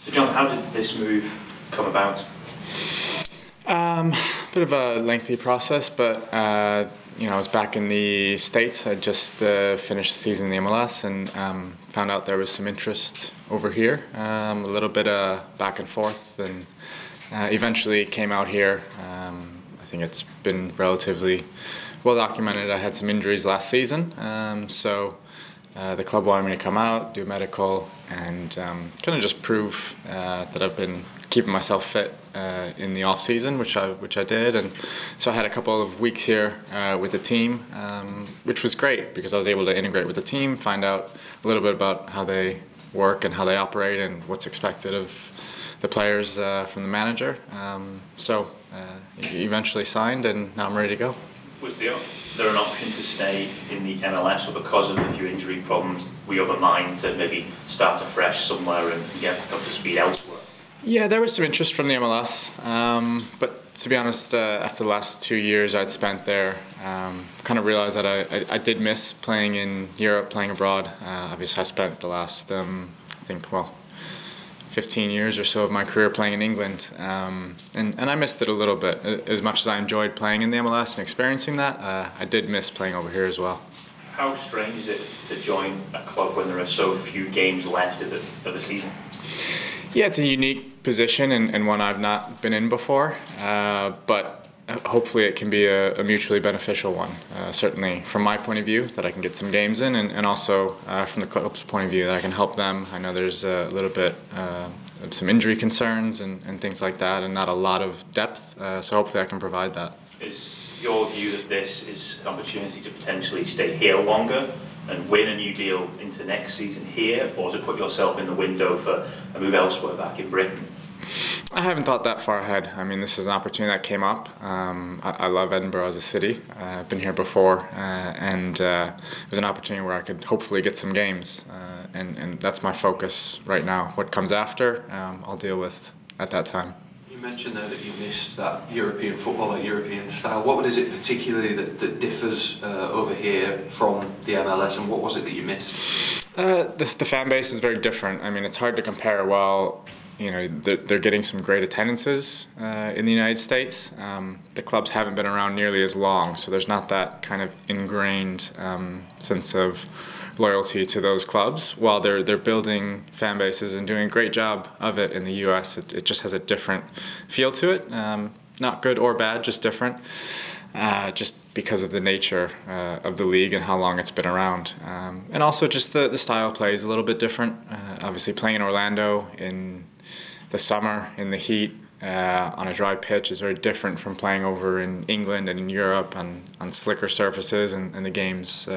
So John, how did this move come about? Bit of a lengthy process, but I was back in the States. I just finished the season in the MLS and found out there was some interest over here. A little bit of back and forth, and eventually came out here. I think it's been relatively well documented. I had some injuries last season, so the club wanted me to come out, do a medical, and kind of just prove that I've been keeping myself fit in the off season, which I did, and so I had a couple of weeks here with the team, which was great because I was able to integrate with the team, find out a little bit about how they work and how they operate and what's expected of the players from the manager. So eventually signed, and now I'm ready to go. Was there an option to stay in the MLS, or because of a few injury problems, were you of a mind to maybe start afresh somewhere and get up to speed elsewhere? Yeah, there was some interest from the MLS, but to be honest, after the last 2 years I'd spent there, kind of realized that I did miss playing in Europe, playing abroad. Obviously, I spent the last, 15 years or so of my career playing in England, and I missed it a little bit. As much as I enjoyed playing in the MLS and experiencing that, I did miss playing over here as well. How strange is it to join a club when there are so few games left of the season? Yeah, it's a unique position and one I've not been in before, but hopefully it can be a mutually beneficial one. Certainly from my point of view, that I can get some games in, and also from the club's point of view, that I can help them. I know there's a little bit of some injury concerns and things like that, and not a lot of depth, so hopefully I can provide that. Is your view that this is an opportunity to potentially stay here longer and win a new deal into next season here, or to put yourself in the window for a move elsewhere back in Britain? I haven't thought that far ahead. I mean, this is an opportunity that came up. I love Edinburgh as a city. I've been here before, and it was an opportunity where I could hopefully get some games, and that's my focus right now. What comes after, I'll deal with at that time. You mentioned there that you missed that European football, that European style. What is it particularly that differs over here from the MLS, and what was it that you missed? The fan base is very different. I mean, it's hard to compare. Well, you know, they're getting some great attendances in the United States. The clubs haven't been around nearly as long, so there's not that kind of ingrained sense of loyalty to those clubs. While they're building fan bases and doing a great job of it in the U.S., it just has a different feel to it. Not good or bad, just different. Just because of the nature of the league and how long it's been around. And also just the style of play is a little bit different. Obviously playing in Orlando in the summer, in the heat, on a dry pitch is very different from playing over in England and in Europe on slicker surfaces, and the games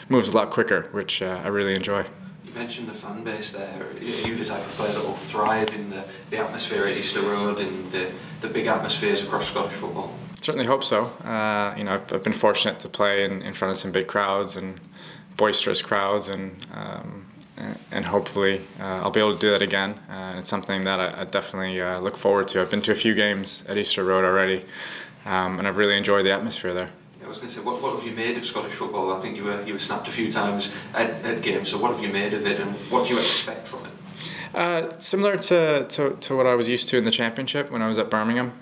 moves a lot quicker, which I really enjoy. You mentioned the fan base there. Are you the type of player that will thrive in the atmosphere at Easter Road and the big atmospheres across Scottish football? Certainly hope so. I've been fortunate to play in front of some big crowds and boisterous crowds, and hopefully I'll be able to do that again. It's something that I definitely look forward to. I've been to a few games at Easter Road already, and I've really enjoyed the atmosphere there. I was going to say, what have you made of Scottish football? I think you were snapped a few times at games, so what have you made of it, and what do you expect from it? Similar to what I was used to in the Championship when I was at Birmingham.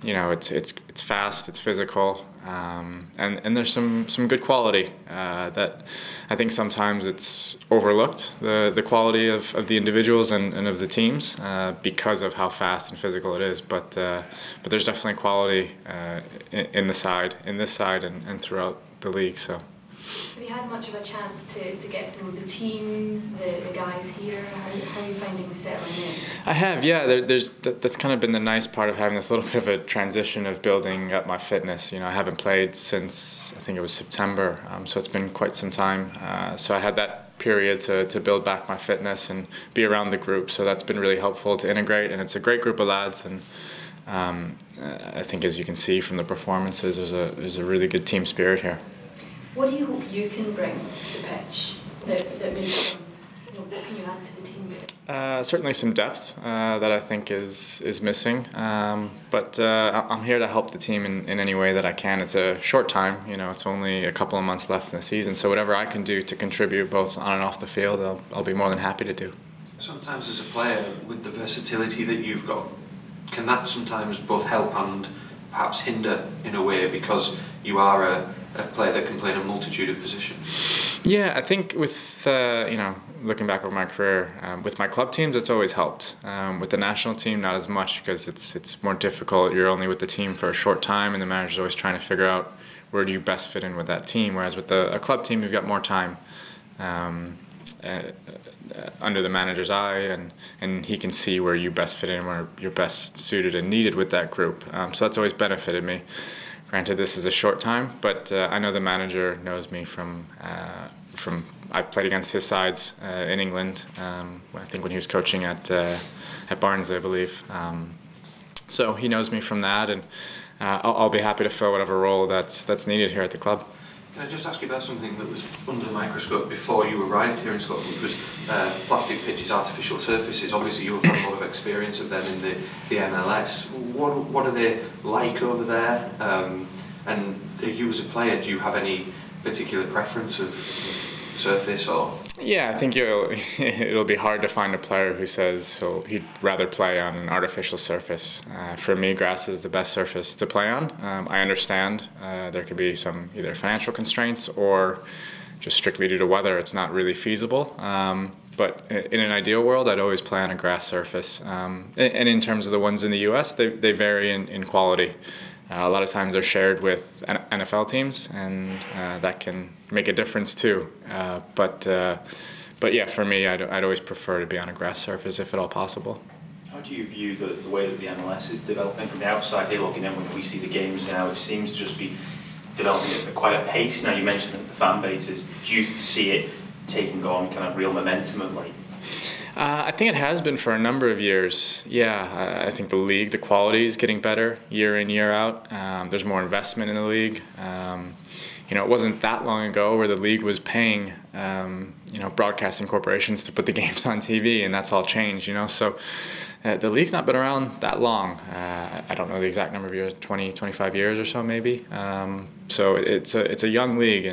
It's fast, it's physical, and there's some good quality that I think sometimes it's overlooked, the quality of the individuals and of the teams because of how fast and physical it is. But there's definitely quality in this side and throughout the league. So. Have you had much of a chance to get to know the team, the guys here? How are you finding settling in? I have, yeah. That's kind of been the nice part of having this little bit of a transition of building up my fitness. You know, I haven't played since I think it was September, so it's been quite some time. So I had that period to build back my fitness and be around the group. So that's been really helpful to integrate, and it's a great group of lads. And I think, as you can see from the performances, there's a really good team spirit here. What do you hope you can bring to the pitch that makes what can you add to the team? Certainly some depth that I think is missing, but I'm here to help the team in any way that I can. It's a short time, it's only a couple of months left in the season, so whatever I can do to contribute both on and off the field, I'll be more than happy to do. Sometimes as a player, with the versatility that you've got, can that sometimes both help and perhaps hinder in a way, because you are a player that can play in a multitude of positions? Yeah, I think with looking back over my career, with my club teams, it's always helped. With the national team, not as much, because it's more difficult. You're only with the team for a short time, and the manager's always trying to figure out where do you best fit in with that team. Whereas with a club team, you've got more time under the manager's eye, and he can see where you best fit in, where you're best suited and needed with that group. So that's always benefited me. Granted, this is a short time, but I know the manager knows me from I've played against his sides in England. I think when he was coaching at Barnsley, I believe. So he knows me from that, and I'll be happy to fill whatever role that's needed here at the club. Can I just ask you about something that was under the microscope before you arrived here in Scotland, which was plastic pitches, artificial surfaces? Obviously you have had a lot of experience of them in the MLS. What are they like over there? And you as a player, do you have any particular preference of surface or? Yeah, I think it'll be hard to find a player who says he'd rather play on an artificial surface. For me, grass is the best surface to play on. I understand there could be some either financial constraints or just strictly due to weather, it's not really feasible. But in an ideal world, I'd always play on a grass surface. And in terms of the ones in the US, they vary in quality. A lot of times they're shared with NFL teams, and that can make a difference too. But yeah, for me, I'd always prefer to be on a grass surface if at all possible. How do you view the way that the MLS is developing from the outside here? Looking in, when we see the games now, it seems to just be developing at quite a pace. Now you mentioned that the fan bases. Do you see it taking on kind of real momentum of late? I think it has been for a number of years. Yeah, I think the league, the quality is getting better year in, year out. There's more investment in the league. It wasn't that long ago where the league was paying, broadcasting corporations to put the games on TV, and that's all changed. So the league's not been around that long. I don't know the exact number of years, 20, 25 years or so maybe. So it's a young league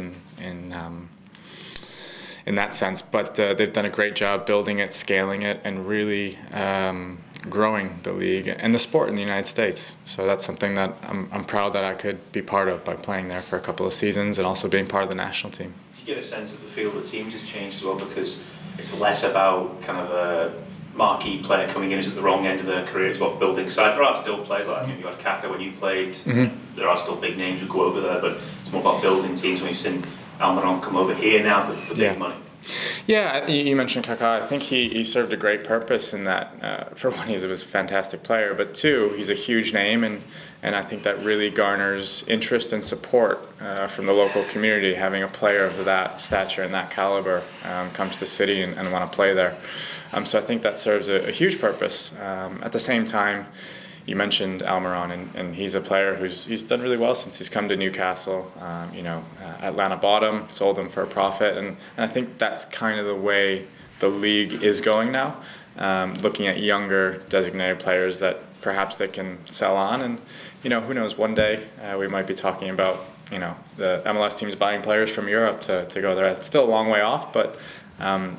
in that sense, but they've done a great job building it, scaling it, and really growing the league and the sport in the United States. So that's something that I'm proud that I could be part of by playing there for a couple of seasons and also being part of the national team. Do you get a sense that the field of teams has changed as well, because it's less about kind of a marquee player coming in who's at the wrong end of their career? It's about building size. There are still players like you had Kaka when you played. There are still big names who go over there, but it's more about building teams. We've seen Almiron come over here now for big money. Yeah, you mentioned Kaká. I think he served a great purpose in that. For one, he was a fantastic player, but two, he's a huge name, and I think that really garners interest and support from the local community, having a player of that stature and that caliber come to the city and want to play there. So I think that serves a huge purpose. At the same time, you mentioned Almiron, and he's a player he's done really well since he's come to Newcastle. Atlanta bought him, sold him for a profit, and I think that's kind of the way the league is going now. Looking at younger designated players that perhaps they can sell on, and who knows, one day we might be talking about the MLS teams buying players from Europe to go there. It's still a long way off, but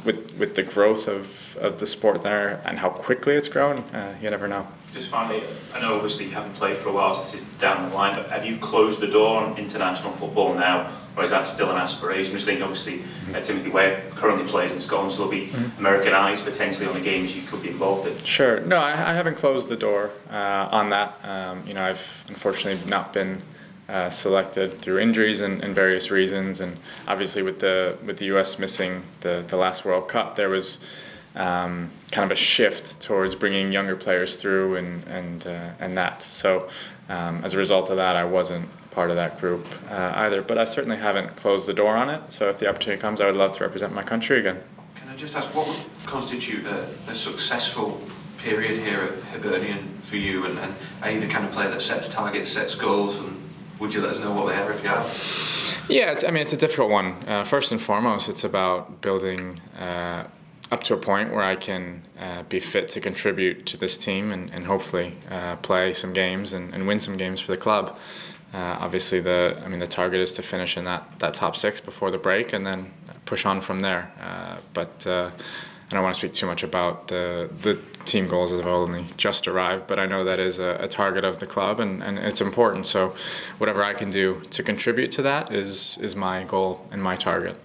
with the growth of the sport there and how quickly it's grown, you never know. Just finally, I know obviously you haven't played for a while, so this is down the line, but have you closed the door on international football now, or is that still an aspiration? Just thinking, obviously, Timothy Webb currently plays in Scotland, so there'll be American eyes potentially on the games you could be involved in. Sure. No, I haven't closed the door on that. I've unfortunately not been selected through injuries and various reasons, and obviously with the US missing the last World Cup, there was kind of a shift towards bringing younger players through and that. So as a result of that, I wasn't part of that group either, but I certainly haven't closed the door on it. So if the opportunity comes, I would love to represent my country again. Can I just ask, what would constitute a successful period here at Hibernian for you, and are you the kind of player that sets targets, sets goals, and would you let us know what they are if you have? Yeah, it's a difficult one. First and foremost, it's about building up to a point where I can be fit to contribute to this team and hopefully play some games and win some games for the club. Obviously, the target is to finish in that top six before the break and then push on from there. But I don't want to speak too much about the team goals as I've only just arrived, but I know that is a target of the club, and it's important. So whatever I can do to contribute to that is my goal and my target.